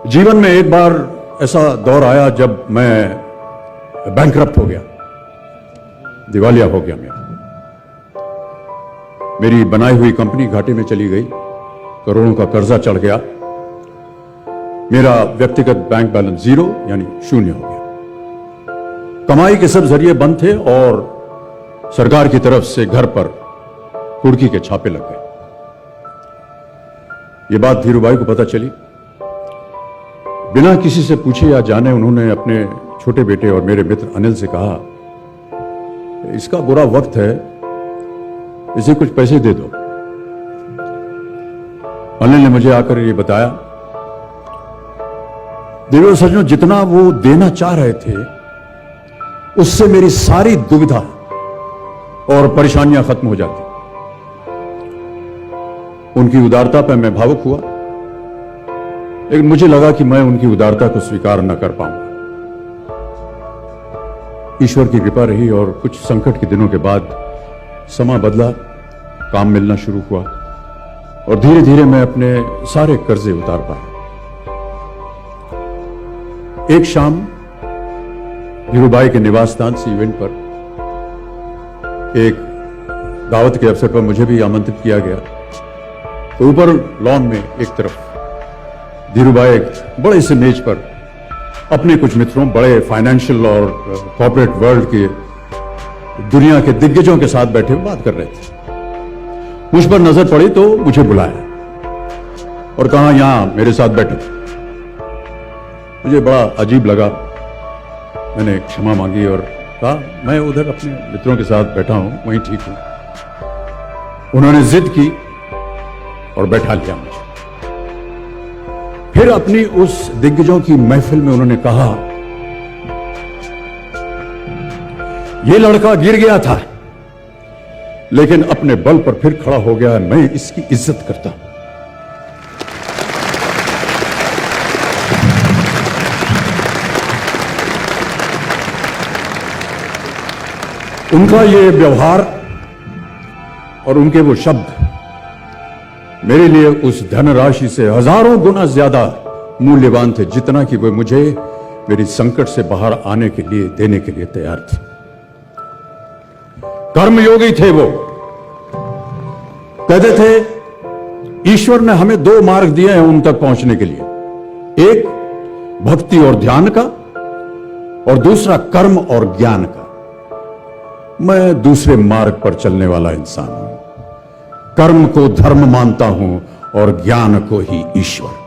जीवन में एक बार ऐसा दौर आया जब मैं बैंकरप्ट हो गया, दिवालिया हो गया। मेरी बनाई हुई कंपनी घाटे में चली गई, करोड़ों का कर्जा चढ़ गया, मेरा व्यक्तिगत बैंक बैलेंस जीरो यानी शून्य हो गया। कमाई के सब जरिए बंद थे और सरकार की तरफ से घर पर कुर्की के छापे लग गए। यह बात धीरूभाई को पता चली। बिना किसी से पूछे या जाने उन्होंने अपने छोटे बेटे और मेरे मित्र अनिल से कहा, इसका बुरा वक्त है, इसे कुछ पैसे दे दो। अनिल ने मुझे आकर ये बताया, देखो सज्जनों, जितना वो देना चाह रहे थे उससे मेरी सारी दुविधा और परेशानियां खत्म हो जाती। उनकी उदारता पर मैं भावुक हुआ, लेकिन मुझे लगा कि मैं उनकी उदारता को स्वीकार न कर पाऊंगा। ईश्वर की कृपा रही और कुछ संकट के दिनों के बाद समा बदला, काम मिलना शुरू हुआ और धीरे धीरे मैं अपने सारे कर्जे उतार पाया। एक शाम धीरूभाई के निवास स्थान से इवेंट पर एक दावत के अवसर पर मुझे भी आमंत्रित किया गया। तो ऊपर लॉन में एक तरफ धीरूभाई एक बड़े से मेज पर अपने कुछ मित्रों, बड़े फाइनेंशियल और कॉर्पोरेट वर्ल्ड के दुनिया के दिग्गजों के साथ बैठे बात कर रहे थे। मुझ पर नजर पड़ी तो मुझे बुलाया और कहा, यहां मेरे साथ बैठो। मुझे बड़ा अजीब लगा, मैंने क्षमा मांगी और कहा, मैं उधर अपने मित्रों के साथ बैठा हूं, वहीं ठीक हूं। उन्होंने जिद की और बैठा लिया मुझे। फिर अपनी उस दिग्गजों की महफिल में उन्होंने कहा, यह लड़का गिर गया था लेकिन अपने बल पर फिर खड़ा हो गया, मैं इसकी इज्जत करता हूं। उनका ये व्यवहार और उनके वो शब्द मेरे लिए उस धनराशि से हजारों गुना ज्यादा मूल्यवान थे, जितना कि वे मुझे मेरी संकट से बाहर आने के लिए देने के लिए तैयार थे। कर्मयोगी थे वो। कहते थे, ईश्वर ने हमें दो मार्ग दिए हैं उन तक पहुंचने के लिए, एक भक्ति और ध्यान का और दूसरा कर्म और ज्ञान का। मैं दूसरे मार्ग पर चलने वाला इंसान हूं। कर्म को धर्म मानता हूं और ज्ञान को ही ईश्वर।